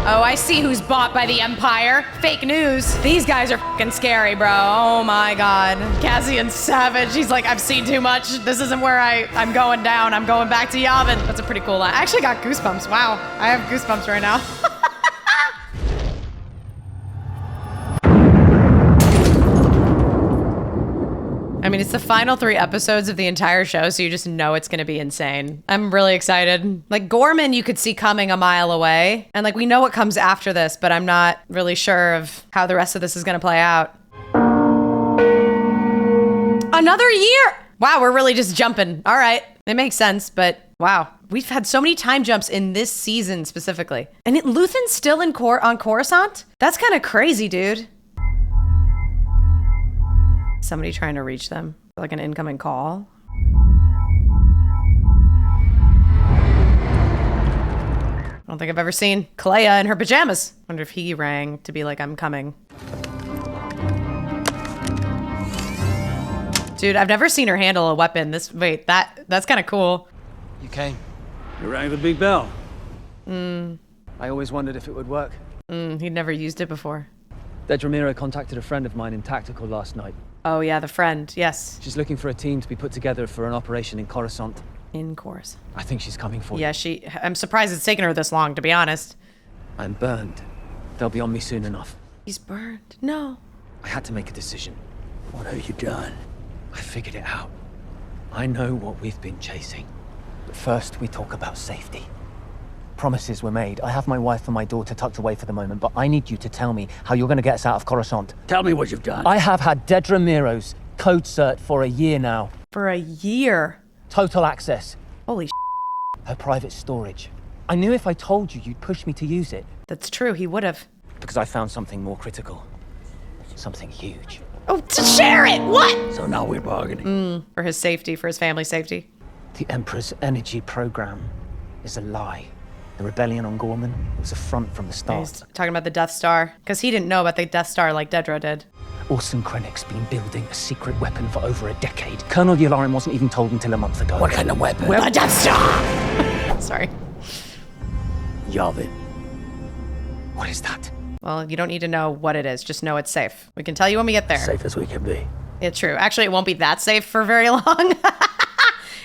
Oh, I see who's bought by the Empire. Fake news. These guys are fucking scary, bro. Oh my God. Cassian's savage. He's like, I've seen too much. This isn't where I'm going down. I'm going back to Yavin. That's a pretty cool line. I actually got goosebumps. Wow. I have goosebumps right now. I mean, it's the final 3 episodes of the entire show, so you just know it's gonna be insane. I'm really excited. Like, Gorman you could see coming a mile away. And like, we know what comes after this, but I'm not really sure of how the rest of this is gonna play out. Another year! Wow, we're really just jumping. All right, it makes sense, but wow. We've had so many time jumps in this season specifically. And Luthen's still on Coruscant? That's kind of crazy, dude. Somebody trying to reach them, like an incoming call. I don't think I've ever seen Kalea in her pajamas. Wonder if he rang to be like, I'm coming. Dude, I've never seen her handle a weapon. That's kind of cool. You came. You rang the big bell. I always wondered if it would work. He'd never used it before. Dedra contacted a friend of mine in Tactical last night. Oh yeah, the friend, yes. She's looking for a team to be put together for an operation in Coruscant. In Coruscant. I think she's coming for you. Yeah, I'm surprised it's taken her this long, to be honest. I'm burned. They'll be on me soon enough. He's burned. No. I had to make a decision. What have you done? I figured it out. I know what we've been chasing. But first, we talk about safety. Promises were made. I have my wife and my daughter tucked away for the moment, but I need you to tell me how you're going to get us out of Coruscant. Tell me what you've done. I have had Dedra Miro's code cert for a year now. For a year? Total access. Holy Her private storage. I knew if I told you, you'd push me to use it. That's true, he would have. Because I found something more critical. Something huge. Oh, to share it! What? So now we're bargaining. For his safety, for his family's safety. The Emperor's energy program is a lie. The rebellion on Gorman was a front from the start. He's talking about the Death Star, because he didn't know about the Death Star like Dedra did. Orson Krennic's been building a secret weapon for over a decade. Colonel Yularen wasn't even told until a month ago. What kind of weapon? The Death Star! Sorry. Yavin. What is that? Well, you don't need to know what it is. Just know it's safe. We can tell you when we get there. Safe as we can be. It's true. Actually, it won't be that safe for very long.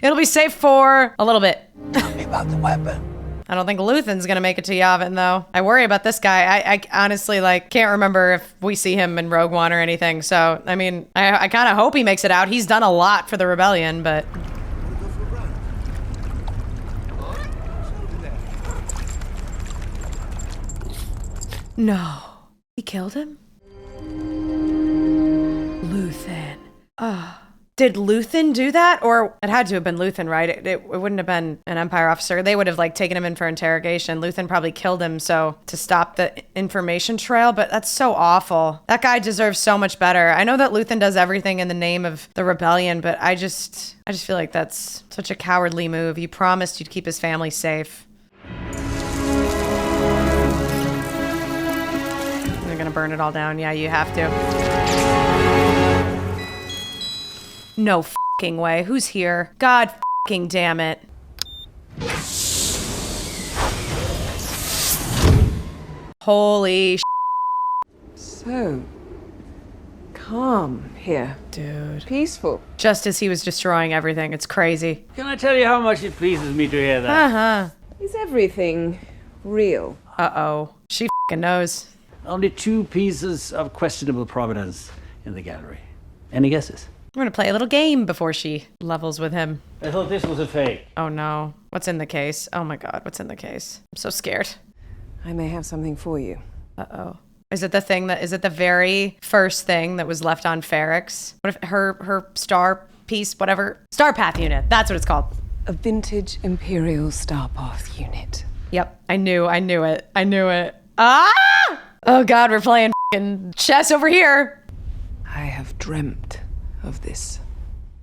It'll be safe for a little bit. Tell me about the weapon. I don't think Luthen's gonna make it to Yavin, though. I worry about this guy. I honestly, like, can't remember if we see him in Rogue One or anything. So, I mean, I kind of hope he makes it out. He's done a lot for the rebellion, but... No. He killed him? Luthen. Oh. Did Luthen do that? Or it had to have been Luthen, right? It wouldn't have been an Empire officer. They would have like taken him in for interrogation. Luthen probably killed him to stop the information trail, but that's so awful. That guy deserves so much better. I know that Luthen does everything in the name of the rebellion, but I just feel like that's such a cowardly move. You promised you'd keep his family safe. You're gonna burn it all down. Yeah, you have to. No fucking way. Who's here? God fucking damn it. Holy shit. So calm here. Dude. Peaceful. Just as he was destroying everything. It's crazy. Can I tell you how much it pleases me to hear that? Uh-huh. Is everything real? Uh-oh. She fucking knows. Only 2 pieces of questionable provenance in the gallery. Any guesses? We're gonna play a little game before she levels with him. I thought this was a fake. Oh no. What's in the case? Oh my god, what's in the case? I'm so scared. I may have something for you. Uh-oh. Is it the very first thing that was left on Ferrix? What if her star piece, whatever? Star Path unit. That's what it's called. A vintage Imperial Starpath unit. Yep. I knew it. Ah! Oh god, we're playing f***ing chess over here. I have dreamt of this.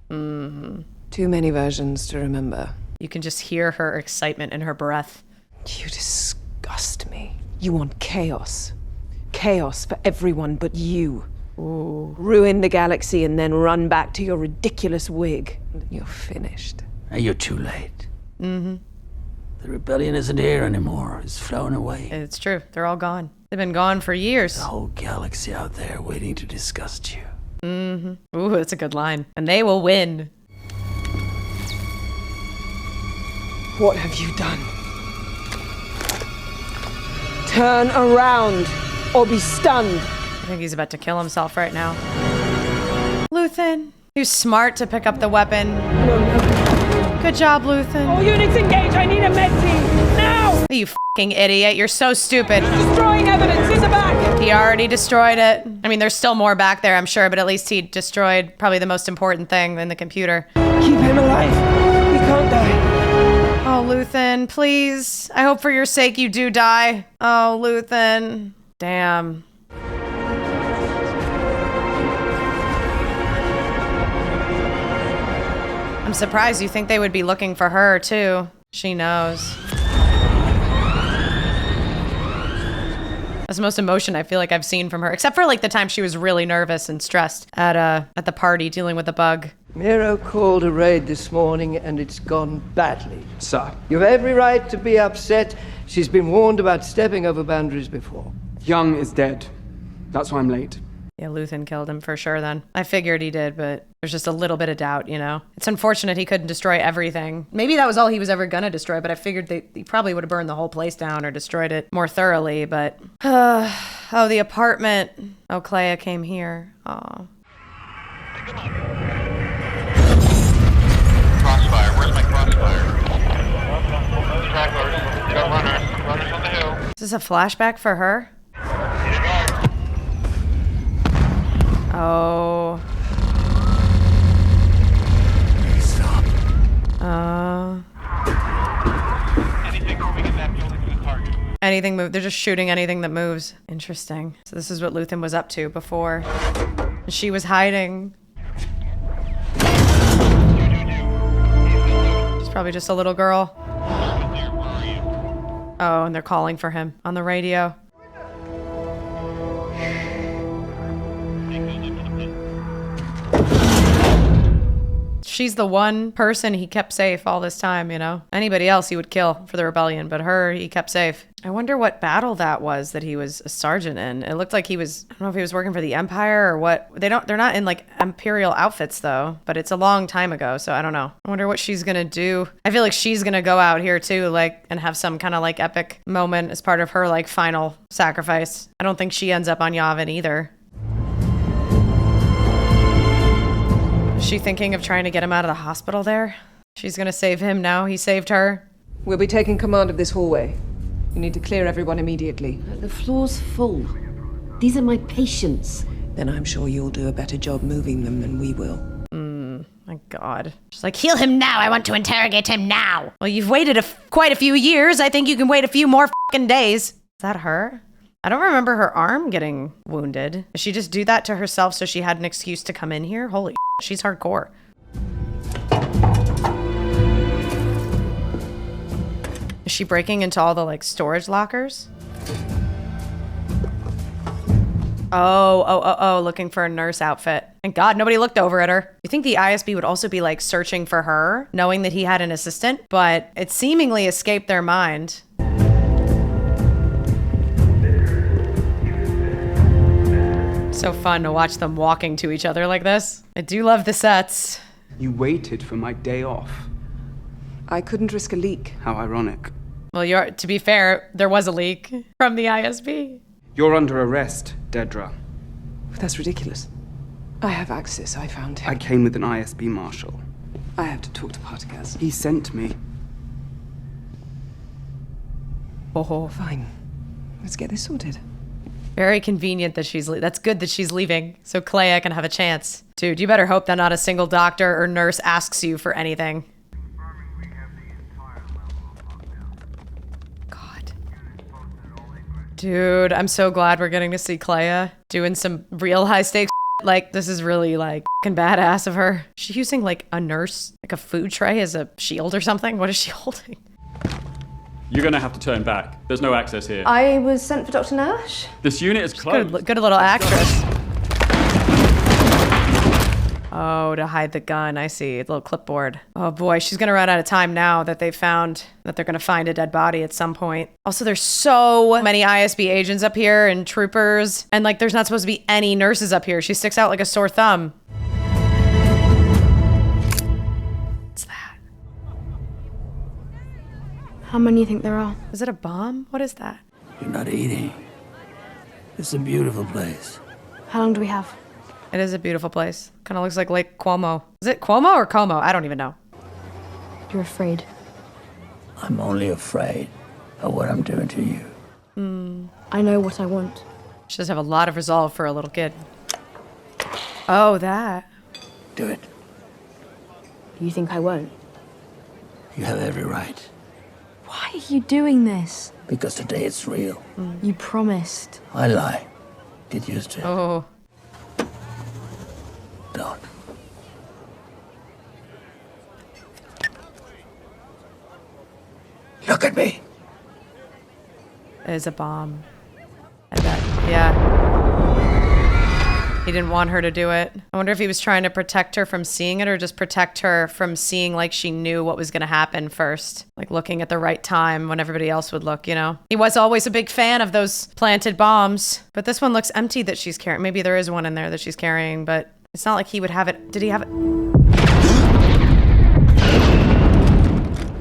Too many versions to remember. You can just hear her excitement in her breath. You disgust me. You want chaos. Chaos for everyone but you. Ooh. Ruin the galaxy and then run back to your ridiculous wig. You're finished. You're too late. The rebellion isn't here anymore. It's flown away. It's true. They're all gone. They've been gone for years. The whole galaxy out there waiting to discuss you. Mm-hmm. Ooh, that's a good line. And they will win. What have you done? Turn around, or be stunned. I think he's about to kill himself right now. Luthen. He was smart to pick up the weapon. No. Good job, Luthen. All units engage. I need a med team. Now! You fucking idiot. You're so stupid. Destroying evidence in the back. He already destroyed it. I mean, there's still more back there, I'm sure, but at least he destroyed probably the most important thing in the computer. Keep him alive. He can't die. Oh, Luthen, please. I hope for your sake you do die. Oh, Luthen. Damn. I'm surprised you think they would be looking for her, too. She knows. That's the most emotion I feel like I've seen from her, except for like the time she was really nervous and stressed at the party dealing with the bug. Miro called a raid this morning and it's gone badly. Sir. You have every right to be upset. She's been warned about stepping over boundaries before. Young is dead. That's why I'm late. Yeah, Luthen killed him for sure then. I figured he did, but there's just a little bit of doubt, you know? It's unfortunate he couldn't destroy everything. Maybe that was all he was ever gonna destroy, but I figured he probably would have burned the whole place down or destroyed it more thoroughly, but... oh, the apartment. Oh, Clea came here. Aw. Crossfire, where's my crossfire? Stragglers, got runners on the hill. Is this a flashback for her? Oh. Stop. Anything moving in that building is a target. Anything move? They're just shooting anything that moves. Interesting. So this is what Luthen was up to before. She was hiding. She's probably just a little girl. Oh, and they're calling for him on the radio. She's the one person he kept safe all this time, you know? Anybody else he would kill for the rebellion, but her he kept safe. I wonder what battle that was that he was a sergeant in. It looked like he was, I don't know if he was working for the Empire or what. They're not in like Imperial outfits though, but it's a long time ago, so I don't know. I wonder what she's gonna do. I feel like she's gonna go out here too, like, and have some kind of like epic moment as part of her like final sacrifice. I don't think she ends up on Yavin either. Is she thinking of trying to get him out of the hospital there? She's gonna save him now. He saved her. We'll be taking command of this hallway. You need to clear everyone immediately. The floor's full. These are my patients. Then I'm sure you'll do a better job moving them than we will. My God. She's like, heal him now. I want to interrogate him now. Well, you've waited quite a few years. I think you can wait a few more fucking days. Is that her? I don't remember her arm getting wounded. Did she just do that to herself so she had an excuse to come in here? Holy shit, she's hardcore. Is she breaking into all the like storage lockers? Oh, looking for a nurse outfit. Thank God nobody looked over at her. You think the ISB would also be like searching for her, knowing that he had an assistant, but it seemingly escaped their mind. So fun to watch them walking to each other like this. I do love the sets. You waited for my day off. I couldn't risk a leak. How ironic. Well, to be fair, there was a leak from the ISB. You're under arrest, Dedra. That's ridiculous. I have access. I found him. I came with an ISB marshal. I have to talk to Partagas. He sent me. Oh, Fine. Let's get this sorted. very convenient that that's good that she's leaving, so Clea can have a chance. Dude, you better hope that not a single doctor or nurse asks you for anything. God. Dude, I'm so glad we're getting to see Clea doing some real high stakes. Like, this is really, like, fucking badass of her. Is she using, like, a nurse, like a food tray as a shield or something? What is she holding? You're gonna have to turn back. There's no access here. I was sent for Dr. Nash. This unit is closed. Good little actress. Oh, to hide the gun. I see. A little clipboard. Oh boy, she's gonna run out of time now that they found that they're gonna find a dead body at some point. Also, there's so many ISB agents up here and troopers, and like there's not supposed to be any nurses up here. She sticks out like a sore thumb. What's that? How many do you think there are? Is it a bomb? What is that? You're not eating. It's a beautiful place. How long do we have? It is a beautiful place. Kind of looks like Lake Como. Is it Cuomo or Como? I don't even know. You're afraid. I'm only afraid of what I'm doing to you. I know what I want. She does have a lot of resolve for a little kid. Oh, that. Do it. You think I won't? You have every right. Why are you doing this? Because today it's real. You promised. I lie. Get used to it. Oh. Don't. Look at me. It is a bomb. I bet. Yeah. He didn't want her to do it. I wonder if he was trying to protect her from seeing it or just protect her from seeing like she knew what was going to happen first. Like looking at the right time when everybody else would look, you know? He was always a big fan of those planted bombs. But this one looks empty that she's carrying. Maybe there is one in there that she's carrying, but it's not like he would have it. Did he have it?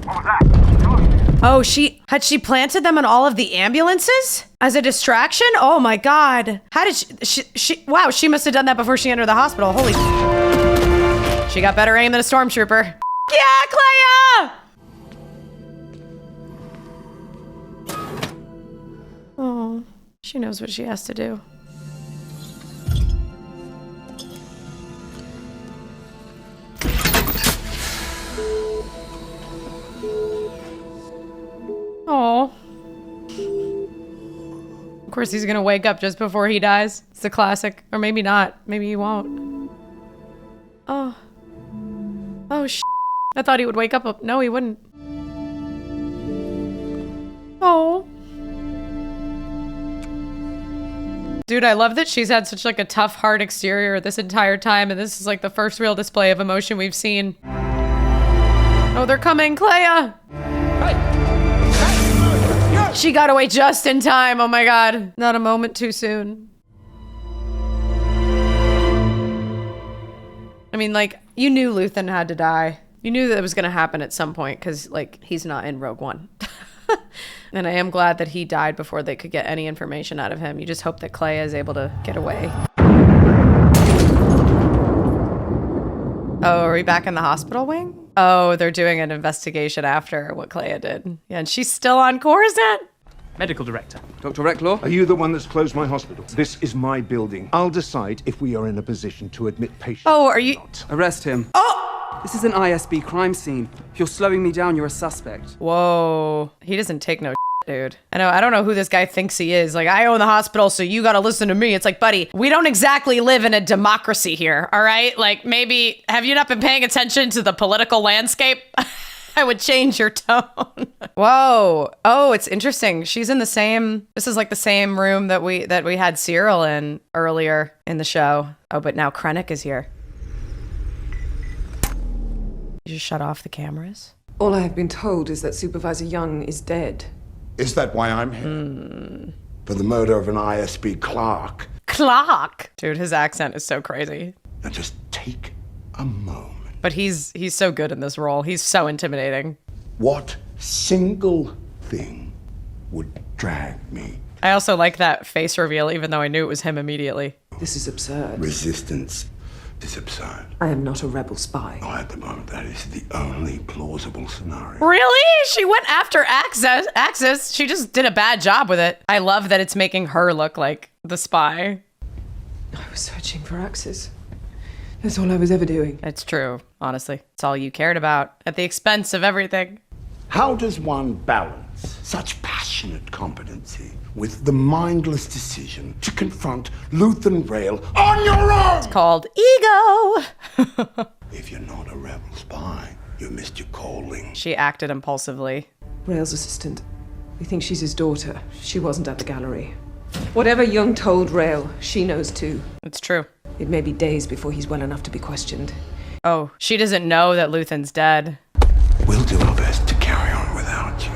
What was that? Oh, had she planted them in all of the ambulances as a distraction? Oh my God. How did she wow, she must have done that before she entered the hospital. Holy. She got better aim than a stormtrooper. Yeah, Clea! Oh, she knows what she has to do. Oh. Of course he's gonna wake up just before he dies. It's a classic. Or maybe not. Maybe he won't. Oh. Oh, I thought he would wake up. No, he wouldn't. Oh. Dude, I love that she's had such like a tough, hard exterior this entire time, and this is like the first real display of emotion we've seen. Oh, they're coming, Clea! She got away just in time. Oh my God. Not a moment too soon. I mean, like, you knew Luthen had to die. You knew that it was going to happen at some point because, like, he's not in Rogue One. And I am glad that he died before they could get any information out of him. You just hope that Clea is able to get away. Oh, are we back in the hospital wing? Oh, they're doing an investigation after what Clea did. Yeah, and she's still on Coruscant. Medical director. Dr. Recklaw? Are you the one that's closed my hospital? This is my building. I'll decide if we are in a position to admit patients. Oh, are you? Not. Arrest him. Oh! This is an ISB crime scene. If you're slowing me down, you're a suspect. Whoa. He doesn't take no dude. I don't know who this guy thinks he is. Like, I own the hospital, so you gotta listen to me. It's like, buddy, we don't exactly live in a democracy here, all right? Like, maybe, have you not been paying attention to the political landscape? I would change your tone. Whoa. Oh, it's interesting. She's in the same, this is like the same room that we had Cyril in earlier in the show. Oh, but now Krennic is here. You just shut off the cameras? All I have been told is that Supervisor Young is dead. Is that why I'm here? For the murder of an ISB clerk? Clark! Dude, his accent is so crazy. Now just take a moment. But he's so good in this role. He's so intimidating. What single thing would drag me? I also like that face reveal, even though I knew it was him immediately. This is absurd. Resistance is absurd. I am not a rebel spy. Oh, at the moment, that is the only plausible scenario. Really? She went after Axis. She just did a bad job with it. I love that it's making her look like the spy. I was searching for Axis. That's all I was ever doing. It's true, honestly. It's all you cared about, at the expense of everything. How does one balance such passionate competency with the mindless decision to confront Luthen Rail on your own? It's called ego. If you're not a rebel spy, you missed your calling. She acted impulsively. Rail's assistant. We think she's his daughter. She wasn't at the gallery. Whatever Young told Rail, she knows too. It's true. It may be days before he's well enough to be questioned. Oh, she doesn't know that Luthen's dead. We'll do our best to carry on without you.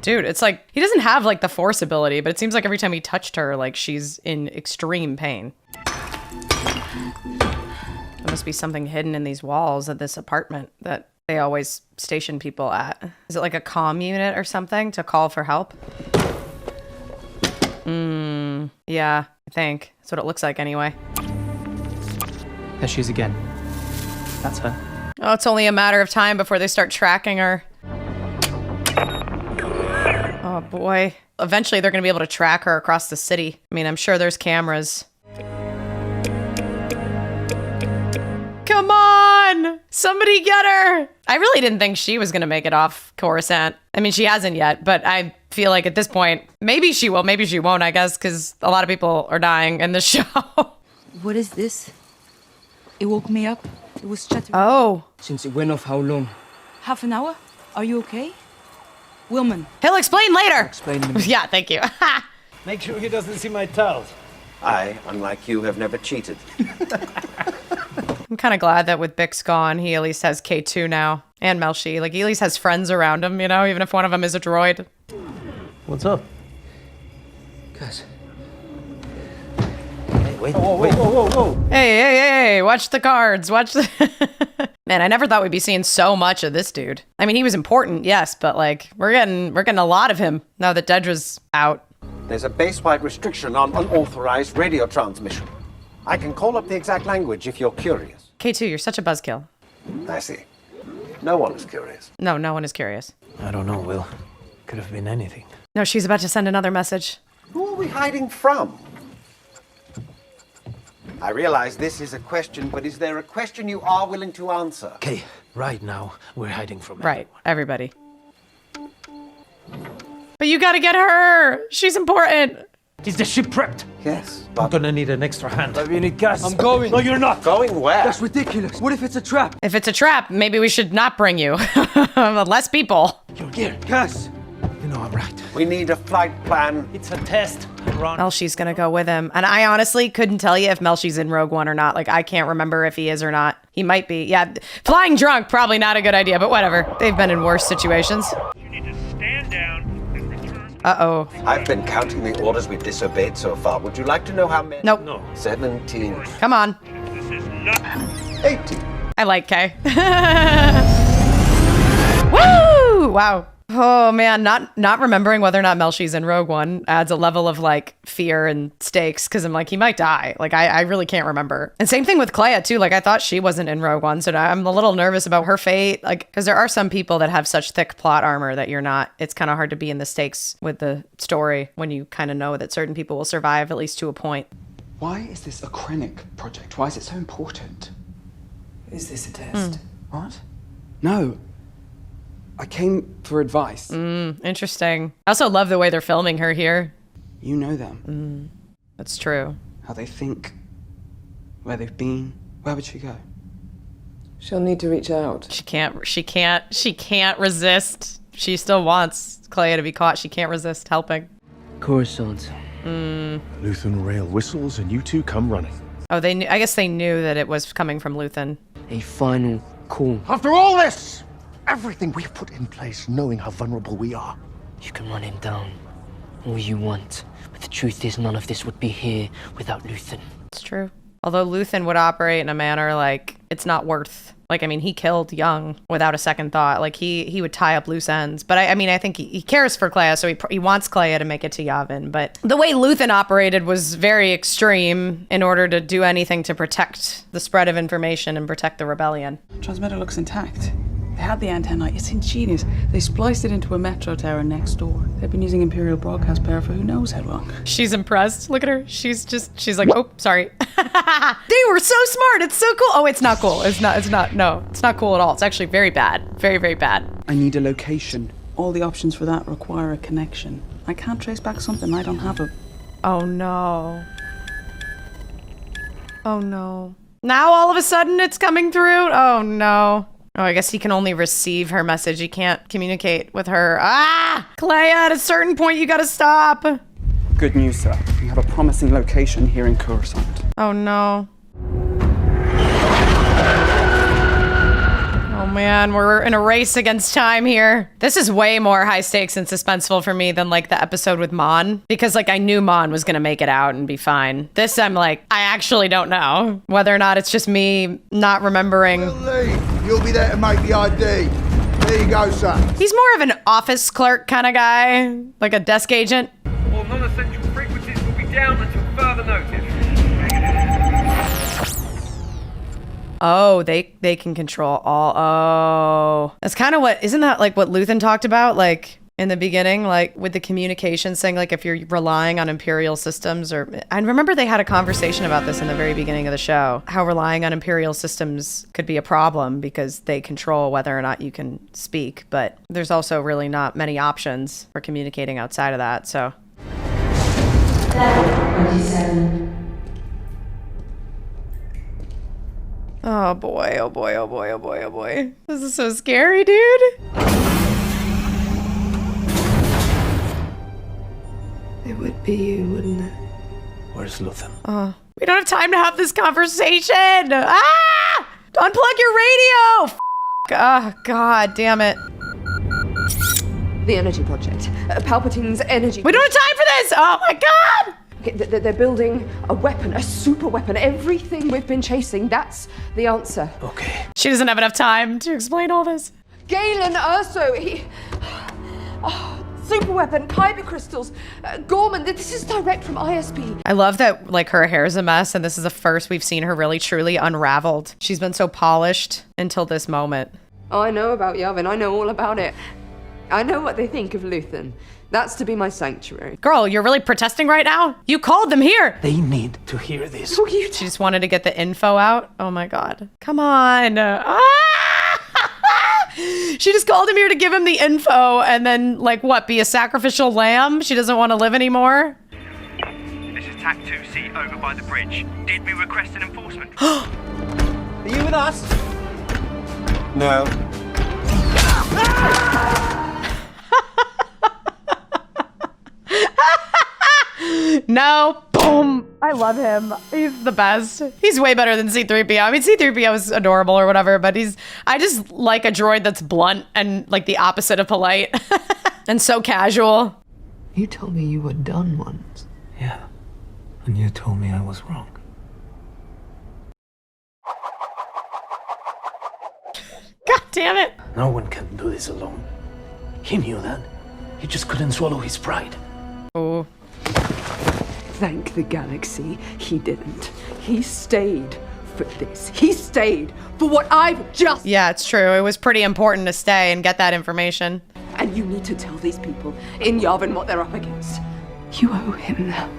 Dude, it's like, he doesn't have like the force ability, but it seems like every time he touched her, like she's in extreme pain. There must be something hidden in these walls of this apartment that they always station people at. Is it like a comm unit or something to call for help? Yeah, I think. That's what it looks like anyway. There she is again. That's her. Oh, it's only a matter of time before they start tracking her. Oh boy. Eventually they're gonna be able to track her across the city. I mean, I'm sure there's cameras. Come on! Somebody get her! I really didn't think she was gonna make it off Coruscant. I mean, she hasn't yet, but I feel like at this point, maybe she will, maybe she won't, I guess, because a lot of people are dying in the show. What is this? It woke me up. It was chattering. Oh. Since it went off, how long? Half an hour? Are you okay? Wilman. He'll explain later. Explain to me. Yeah, thank you. Make sure he doesn't see my towels. I, unlike you, have never cheated. I'm kind of glad that with Bix gone, he at least has K2 now. And Melshi. Like, he at least has friends around him, you know, even if one of them is a droid. What's up? Guys. Hey, wait, wait. Whoa. Hey, watch the cards, watch the... Man, I never thought we'd be seeing so much of this dude. I mean, he was important, yes, but like, we're getting a lot of him now that Dedra's out. There's a base-wide restriction on unauthorized radio transmission. I can call up the exact language if you're curious. K2, you're such a buzzkill. I see. No one is curious. No one is curious. I don't know, Will. Could have been anything. No, she's about to send another message. Who are we hiding from? I realize this is a question, but is there a question you are willing to answer? Okay, right now, we're hiding from Right, everybody. But you gotta get her! She's important! Is the ship prepped? Yes, I'm gonna need an extra hand. We need gas. I'm going. No, you're not. Going where? That's ridiculous. What if it's a trap? If it's a trap, maybe we should not bring you. Less people. You're here. Gas. You know I'm right. We need a flight plan. It's a test. Run. Melshi's gonna go with him. And I honestly couldn't tell you if Melshi's in Rogue One or not. Like, I can't remember if he is or not. He might be. Yeah, flying drunk, probably not a good idea, but whatever. They've been in worse situations. You need to stand down and return. Uh-oh. I've been counting the orders we've disobeyed so far. Would you like to know how many? Nope. No. 17. Come on. This is not... 18. I like Kay. Woo! Wow. Oh man, not remembering whether or not Melshi's in Rogue One adds a level of like fear and stakes because I'm like, he might die. Like I really can't remember. And same thing with Clea too. Like I thought she wasn't in Rogue One, so I'm a little nervous about her fate. Like because there are some people that have such thick plot armor that you're not. It's kind of hard to be in the stakes with the story when you kind of know that certain people will survive at least to a point. Why is this a Krennic project? Why is it so important? Is this a test? What? No. I came for advice. Interesting. I also love the way they're filming her here. You know them. That's true. How they think. Where they've been. Where would she go? She'll need to reach out. She can't resist. She still wants Clea to be caught. She can't resist helping. Coruscant. Luthen Rail whistles and you two come running. Oh, I guess they knew that it was coming from Luthen. A final call. After all this, everything we've put in place, knowing how vulnerable we are. You can run him down all you want, but the truth is none of this would be here without Luthen. It's true. Although Luthen would operate in a manner like it's not worth. Like, I mean, he killed Young without a second thought. Like, he would tie up loose ends. But I mean, I think he cares for Clea, so he wants Clea to make it to Yavin. But the way Luthen operated was very extreme in order to do anything to protect the spread of information and protect the rebellion. Transmitter looks intact. They had the antenna. It's ingenious. They spliced it into a metro tower next door. They've been using Imperial broadcast power for who knows how long. She's impressed. Look at her. She's like, oh, sorry. They were so smart. It's so cool. Oh, it's not cool. It's not. No, it's not cool at all. It's actually very bad. Very, very bad. I need a location. All the options for that require a connection. I can't trace back something I don't have a... Oh, no. Oh, no. Now all of a sudden it's coming through? Oh, no. Oh, I guess he can only receive her message. He can't communicate with her. Ah! Clea, at a certain point, you gotta stop. Good news, sir. We have a promising location here in Coruscant. Oh no. Oh man, we're in a race against time here. This is way more high stakes and suspenseful for me than like the episode with Mon, because like I knew Mon was gonna make it out and be fine. This I'm like, I actually don't know whether or not it's just me not remembering. You'll be there to make the ID. There you go, sir. He's more of an office clerk kind of guy, like a desk agent. All non-essential frequencies will be down until further notice. Oh, they can control all. Oh, that's kind of what, isn't that like what Luthen talked about? Like in the beginning, like with the communication saying like if you're relying on Imperial systems, or I remember they had a conversation about this in the very beginning of the show, how relying on Imperial systems could be a problem because they control whether or not you can speak, but there's also really not many options for communicating outside of that, so. 27. Oh boy, oh boy, oh boy, oh boy, oh boy. This is so scary, dude. It would be you, wouldn't it? Where's Luthen? We don't have time to have this conversation. Ah! Unplug your radio. Oh, God damn it. The energy project. Palpatine's energy. We don't have time for this. Oh my God. Okay, they're building a weapon, a super weapon. Everything we've been chasing, that's the answer. Okay. She doesn't have enough time to explain all this. Galen Erso, he... Oh, super weapon, kyber crystals, Gorman, this is direct from ISB. I love that like her hair is a mess and this is the first we've seen her really truly unraveled. She's been so polished until this moment. Oh, I know about Yavin, I know all about it. I know what they think of Luthen. That's to be my sanctuary. Girl, you're really protesting right now? You called them here. They need to hear this. Oh, you She just wanted to get the info out. Oh my God. Come on. She just called him here to give him the info and then like what, be a sacrificial lamb? She doesn't want to live anymore? This is TAC 2C over by the bridge. Did we request an enforcement? Are you with us? No. No. Boom. I love him. He's the best. He's way better than C-3PO. I mean, C-3PO is adorable or whatever, but I just like a droid that's blunt and like the opposite of polite and so casual. You told me you were done once. Yeah. And you told me I was wrong. God damn it. No one can do this alone. He knew that. He just couldn't swallow his pride. Oh. Thank the galaxy, he didn't. He stayed for this. He stayed for what I've just... Yeah, it's true. It was pretty important to stay and get that information. And you need to tell these people in Yavin what they're up against. You owe him that.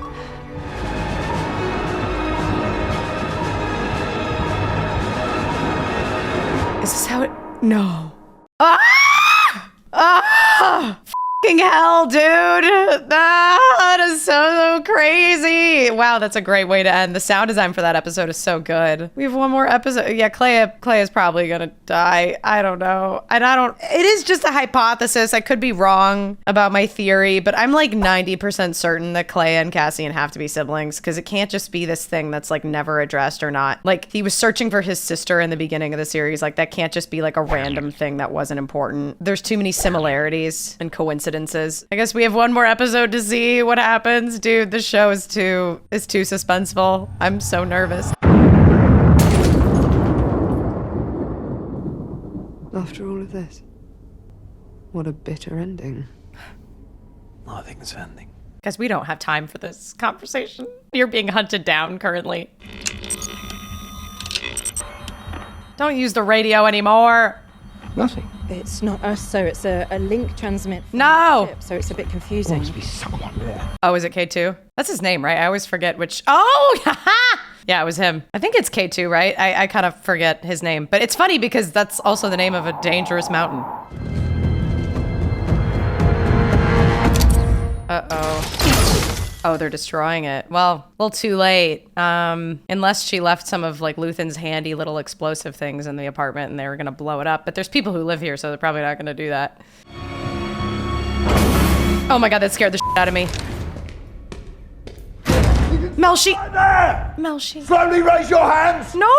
Is this how it... No. Ah! Ah! F***ing hell, dude. That is so crazy. Wow, that's a great way to end. The sound design for that episode is so good. We have one more episode. Yeah, Clay is probably gonna die. I don't know. And it is just a hypothesis. I could be wrong about my theory, but I'm like 90% certain that Clay and Cassian have to be siblings because it can't just be this thing that's like never addressed or not. Like he was searching for his sister in the beginning of the series. Like that can't just be like a random thing that wasn't important. There's too many similarities and coincidences. I guess we have one more episode to see what happens. Dude, this show is too suspenseful. I'm so nervous. After all of this, what a bitter ending. Nothing's ending. Guys, we don't have time for this conversation. You're being hunted down currently. Don't use the radio anymore. Nothing. It's not us, so it's a link transmit. No! Ship, so it's a bit confusing. There must be someone there. Oh, is it K2? That's his name, right? I always forget which. Oh, yeah, it was him. I think it's K2, right? I kind of forget his name. But it's funny because that's also the name of a dangerous mountain. Uh-oh. Oh, they're destroying it. Well, a little too late. Unless she left some of like Luthen's handy little explosive things in the apartment and they were gonna blow it up. But there's people who live here, so they're probably not gonna do that. Oh my God, that scared the shit out of me. Melshi. There! Melshi. Slowly raise your hands. No!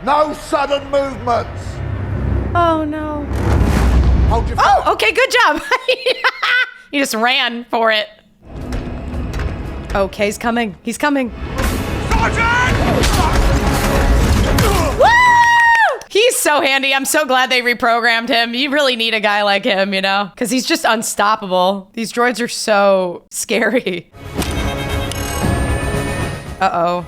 No sudden movements. Oh no. Hold your Oh, okay, good job. He just ran for it. Okay, he's coming. He's coming. Woo! He's so handy. I'm so glad they reprogrammed him. You really need a guy like him, you know? Because he's just unstoppable. These droids are so scary. Uh-oh.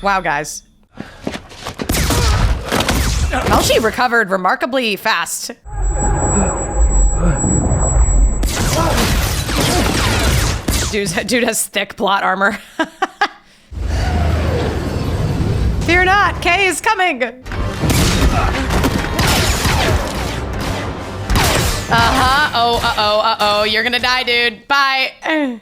Wow, guys. Melshi recovered remarkably fast. Dude has thick plot armor. Fear not, Kay is coming. Uh-oh, you're gonna die, dude. Bye. Don't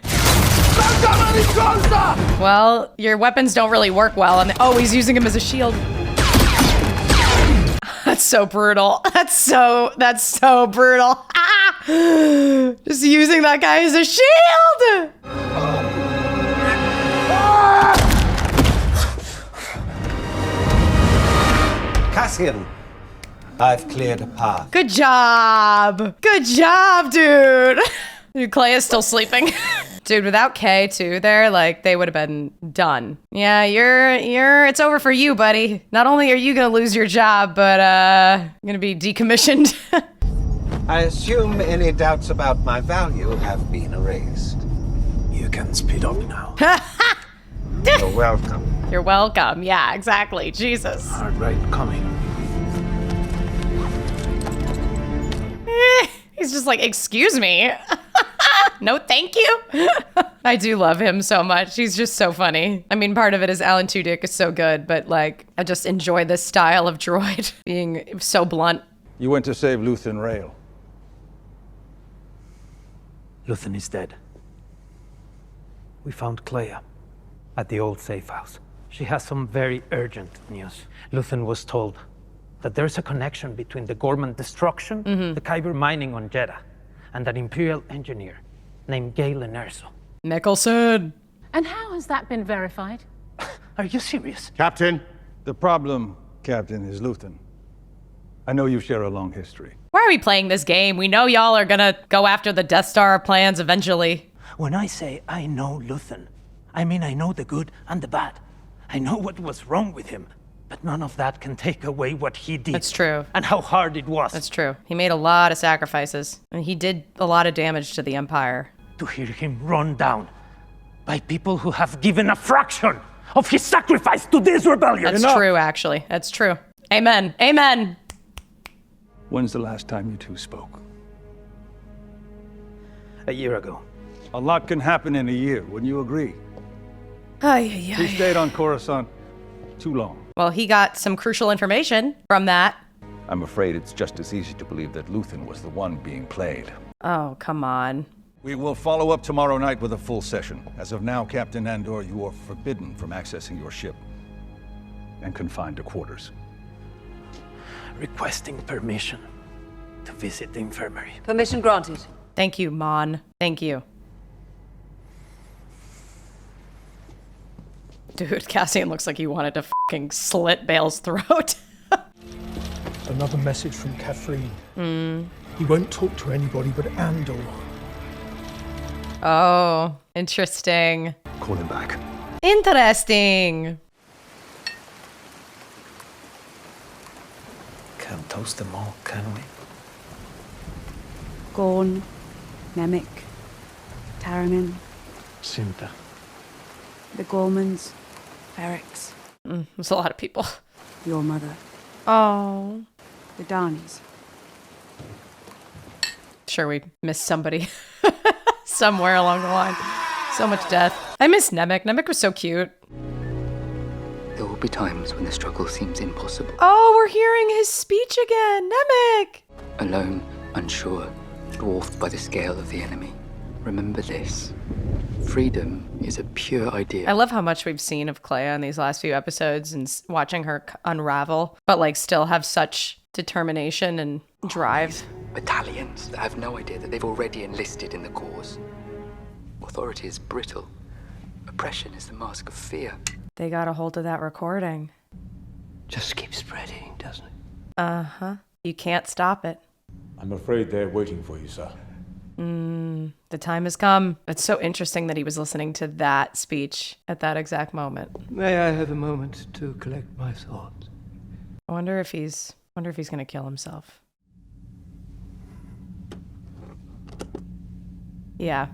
come any closer! Well, your weapons don't really work well. And oh, he's using him as a shield. That's so brutal. That's so brutal. Ah! Just using that guy as a shield. Cassian, I've cleared a path. Good job. Good job, dude. Dude, Clay is still sleeping. Dude, without Kay too there, like, they would have been done. Yeah, it's over for you, buddy. Not only are you gonna lose your job, but, gonna be decommissioned. I assume any doubts about my value have been erased. You can speed up now. You're welcome. You're welcome. Yeah, exactly. Jesus. Hard right coming. He's just like, excuse me. No, thank you. I do love him so much. He's just so funny. I mean, part of it is Alan Tudyk is so good, but like, I just enjoy this style of droid being so blunt. You went to save Luthen Rail. Luthen is dead. We found Clea at the old safe house. She has some very urgent news. Luthen was told that there's a connection between the Gorman destruction, the Kyber mining on Jeddah, and an Imperial engineer named Galen Erso. Nicholson. And how has that been verified? Are you serious? Captain, the problem, Captain, is Luthen. I know you share a long history. Why are we playing this game? We know y'all are gonna go after the Death Star plans eventually. When I say I know Luthen, I mean I know the good and the bad. I know what was wrong with him, but none of that can take away what he did. That's true. And how hard it was. That's true. He made a lot of sacrifices, and he did a lot of damage to the Empire. To hear him run down by people who have given a fraction of his sacrifice to this rebellion. That's true, actually. That's true. Amen. Amen. When's the last time you two spoke? A year ago. A lot can happen in a year, wouldn't you agree? He He stayed on Coruscant too long. Well, he got some crucial information from that. I'm afraid it's just as easy to believe that Luthen was the one being played. Oh, come on. We will follow up tomorrow night with a full session. As of now, Captain Andor, you are forbidden from accessing your ship and confined to quarters. Requesting permission to visit the infirmary. Permission granted. Thank you, Mon. Thank you. Dude, Cassian looks like he wanted to fucking slit Bale's throat. Another message from Catherine. He won't talk to anybody but Andor. Oh, interesting. Call him back. Interesting. Can't toast them all, can we? Gorn, Nemik, Taramin, Cinta. the Gormans, Ferrex, There's a lot of people. your mother, Oh. the Darnies. Sure, we missed somebody somewhere along the line. So much death. I miss Nemik. Nemik was so cute. There will be times when the struggle seems impossible. Oh, we're hearing his speech again. Nemik! Alone, unsure, dwarfed by the scale of the enemy. Remember this. Freedom is a pure idea. I love how much we've seen of Clea in these last few episodes and watching her unravel, but like still have such determination and drive. Battalions that have no idea that they've already enlisted in the cause. Authority is brittle. Oppression is the mask of fear. They got a hold of that recording. Just keep spreading, doesn't it? Uh-huh. You can't stop it. I'm afraid they're waiting for you, sir. The time has come. It's so interesting that he was listening to that speech at that exact moment. May I have a moment to collect my thoughts? I wonder if he's gonna kill himself. Yeah.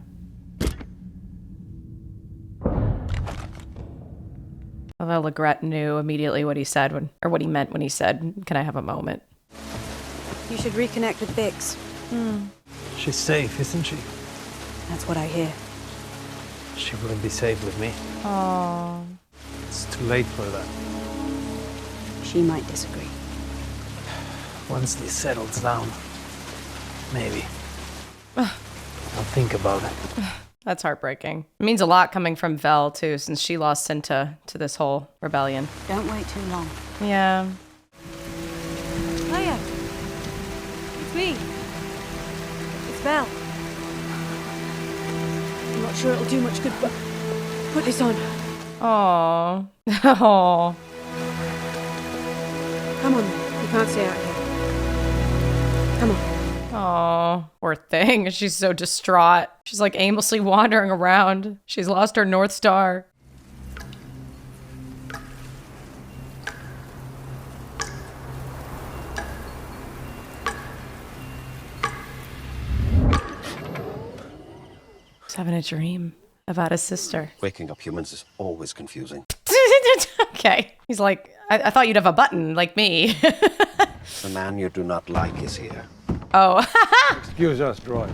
Although Legret knew immediately what he said or what he meant when he said, "Can I have a moment?" You should reconnect with Bix. She's safe, isn't she? That's what I hear. She wouldn't be safe with me. Oh. It's too late for that. She might disagree. Once this settles down, maybe. I'll think about it. That's heartbreaking. It means a lot coming from Vel, too, since she lost Cinta to this whole rebellion. Don't wait too long. Yeah. Hiya. It's me. It's Vel. I'm not sure it'll do much good, but put this on. Aww. Aww. Come on, then. You can't stay out here. Come on. Aww. Poor thing. She's so distraught. She's like aimlessly wandering around. She's lost her North Star. He's having a dream about his sister. Waking up humans is always confusing. Okay. He's like, I thought you'd have a button like me. The man you do not like is here. Oh. Excuse us, droid.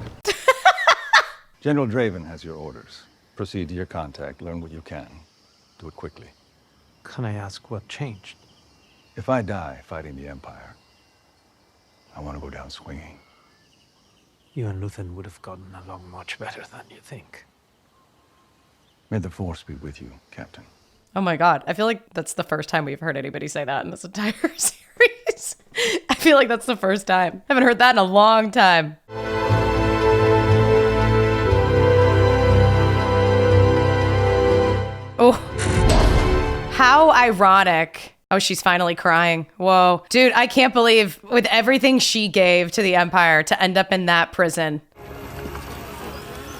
General Draven has your orders. Proceed to your contact, learn what you can. Do it quickly. Can I ask what changed? If I die fighting the Empire, I want to go down swinging. You and Luthen would have gotten along much better than you think. May the Force be with you, Captain. Oh my God. I feel like that's the first time we've heard anybody say that in this entire series. I feel like that's the first time. I haven't heard that in a long time. Oh, how ironic. Oh, she's finally crying. Whoa. Dude, I can't believe with everything she gave to the Empire to end up in that prison.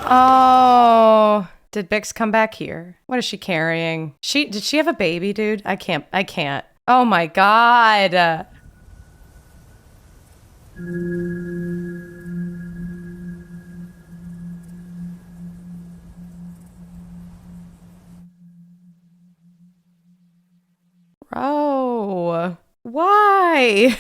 Oh, did Bix come back here? What is she carrying? Did she have a baby, dude? I can't. Oh my God. Bro, why?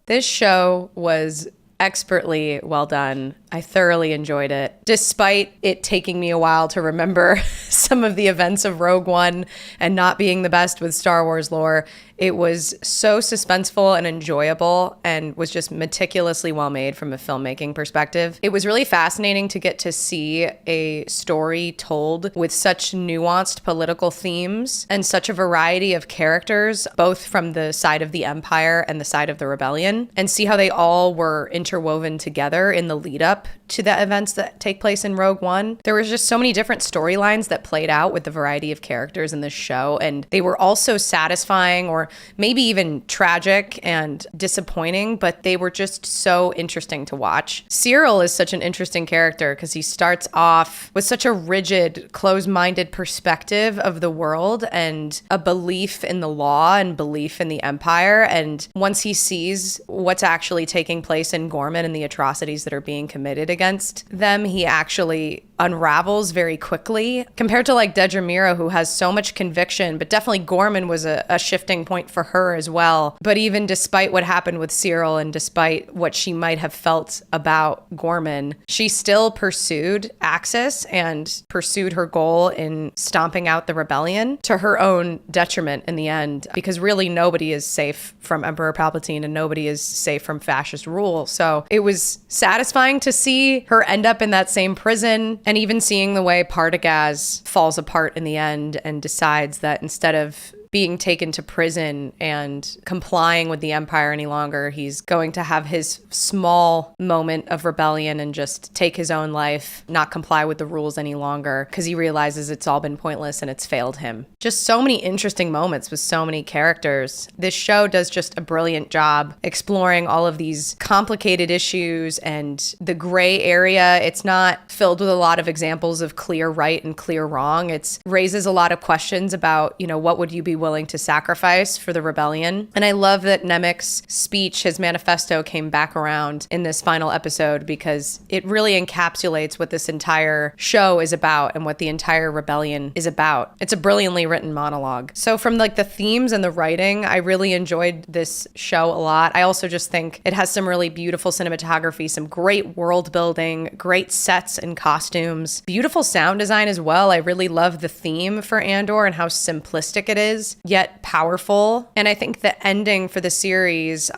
This show was expertly well done. I thoroughly enjoyed it, despite it taking me a while to remember some of the events of Rogue One and not being the best with Star Wars lore. It was so suspenseful and enjoyable and was just meticulously well made from a filmmaking perspective. It was really fascinating to get to see a story told with such nuanced political themes and such a variety of characters, both from the side of the Empire and the side of the Rebellion, and see how they all were interwoven together in the lead up to the events that take place in Rogue One. There was just so many different storylines that played out with the variety of characters in this show, and they were all so satisfying or maybe even tragic and disappointing, but they were just so interesting to watch. Cyril is such an interesting character because he starts off with such a rigid, closed-minded perspective of the world and a belief in the law and belief in the Empire, and once he sees what's actually taking place in Gorman and the atrocities that are being committed against them, he actually unravels very quickly compared to like Dedra Meero, who has so much conviction, but definitely Gorman was a shifting point for her as well. But even despite what happened with Cyril and despite what she might have felt about Gorman, she still pursued Axis and pursued her goal in stomping out the rebellion to her own detriment in the end, because really nobody is safe from Emperor Palpatine and nobody is safe from fascist rule. So it was satisfying to see her end up in that same prison, and even seeing the way Partagaz falls apart in the end and decides that instead of being taken to prison and complying with the Empire any longer. He's going to have his small moment of rebellion and just take his own life, not comply with the rules any longer, because he realizes it's all been pointless and it's failed him. Just so many interesting moments with so many characters. This show does just a brilliant job exploring all of these complicated issues and the gray area. It's not filled with a lot of examples of clear right and clear wrong. It raises a lot of questions about, what would you be willing to sacrifice for the rebellion? And I love that Nemec's speech, his manifesto, came back around in this final episode because it really encapsulates what this entire show is about and what the entire rebellion is about. It's a brilliantly written monologue. So from the themes and the writing, I really enjoyed this show a lot. I also just think it has some really beautiful cinematography, some great world building, great sets and costumes, beautiful sound design as well. I really love the theme for Andor and how simplistic it is, yet powerful. And I think the ending for the series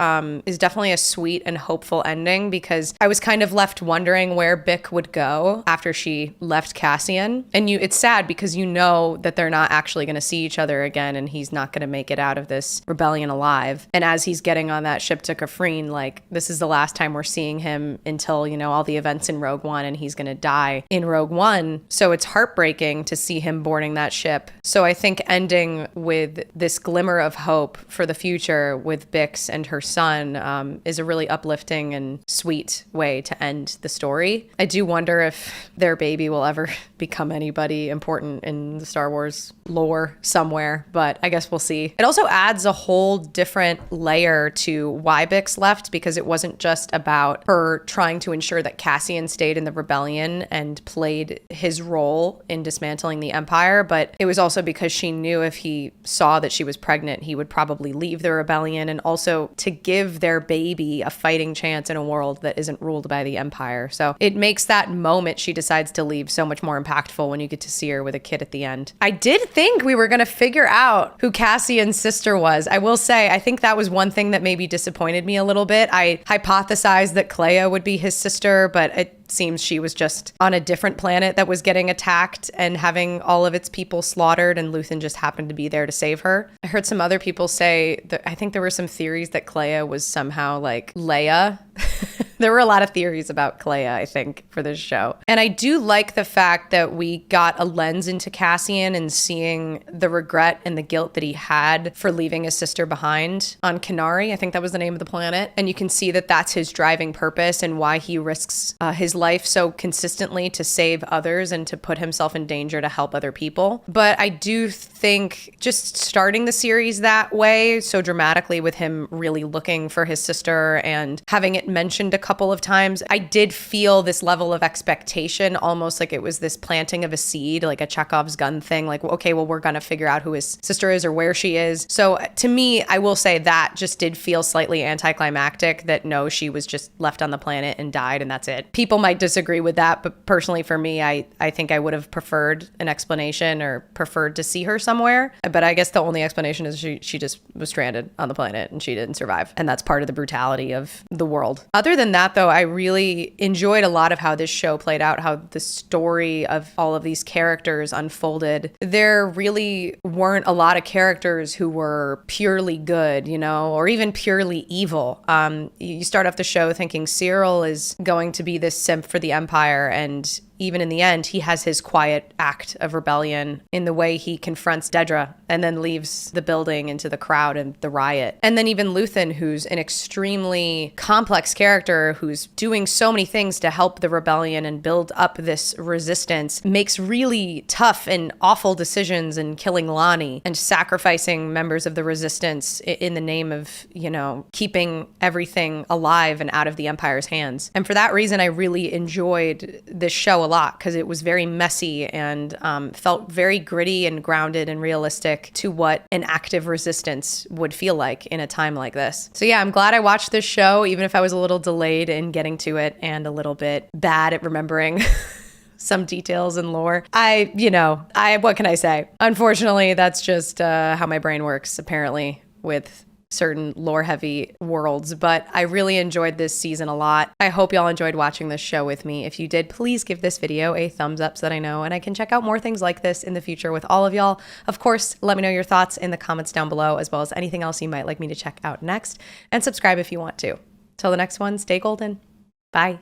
is definitely a sweet and hopeful ending, because I was kind of left wondering where Bick would go after she left Cassian. And it's sad because you know that they're not actually going to see each other again, and he's not going to make it out of this rebellion alive. And as he's getting on that ship to Kafrene, this is the last time we're seeing him until, all the events in Rogue One, and he's going to die in Rogue One. So it's heartbreaking to see him boarding that ship. So I think ending with this glimmer of hope for the future with Bix and her son is a really uplifting and sweet way to end the story. I do wonder if their baby will ever become anybody important in the Star Wars lore somewhere, but I guess we'll see. It also adds a whole different layer to why Bix left, because it wasn't just about her trying to ensure that Cassian stayed in the rebellion and played his role in dismantling the Empire, but it was also because she knew if he saw that she was pregnant, he would probably leave the rebellion, and also to give their baby a fighting chance in a world that isn't ruled by the Empire. So it makes that moment she decides to leave so much more impactful when you get to see her with a kid at the end. I did think we were going to figure out who Cassian's sister was. I will say, I think that was one thing that maybe disappointed me a little bit. I hypothesized that Clea would be his sister, but it seems she was just on a different planet that was getting attacked and having all of its people slaughtered, and Luthen just happened to be there to save her. I heard some other people say that I think there were some theories that Clea was somehow like Leia. There were a lot of theories about Clea, I think, for this show. And I do like the fact that we got a lens into Cassian and seeing the regret and the guilt that he had for leaving his sister behind on Kenari. I think that was the name of the planet. And you can see that that's his driving purpose and why he risks his life so consistently to save others and to put himself in danger to help other people. But I do think just starting the series that way, so dramatically, with him really looking for his sister and having it mentioned a couple of times, I did feel this level of expectation, almost like it was this planting of a seed, like a Chekhov's gun thing, like, okay, well, we're gonna figure out who his sister is or where she is. So to me, I will say that just did feel slightly anticlimactic, that no, she was just left on the planet and died and that's it. People might disagree with that, but personally for me, I think I would have preferred an explanation or preferred to see her somewhere. But I guess the only explanation is she just was stranded on the planet and she didn't survive. And that's part of the brutality of the world. Other than that, though, I really enjoyed a lot of how this show played out, how the story of all of these characters unfolded. There really weren't a lot of characters who were purely good, or even purely evil. You start off the show thinking Cyril is going to be this simp for the Empire, and even in the end, he has his quiet act of rebellion in the way he confronts Dedra and then leaves the building into the crowd and the riot. And then even Luthen, who's an extremely complex character who's doing so many things to help the rebellion and build up this resistance, makes really tough and awful decisions in killing Lonnie and sacrificing members of the resistance in the name of, keeping everything alive and out of the Empire's hands. And for that reason, I really enjoyed this show a lot, because it was very messy and felt very gritty and grounded and realistic to what an active resistance would feel like in a time like this. So yeah, I'm glad I watched this show, even if I was a little delayed in getting to it and a little bit bad at remembering some details and lore. What can I say? Unfortunately, that's just how my brain works, apparently, with certain lore-heavy worlds, but I really enjoyed this season a lot. I hope y'all enjoyed watching this show with me. If you did, please give this video a thumbs up so that I know and I can check out more things like this in the future with all of y'all. Of course, let me know your thoughts in the comments down below, as well as anything else you might like me to check out next, and subscribe if you want to. Till the next one, stay golden. Bye.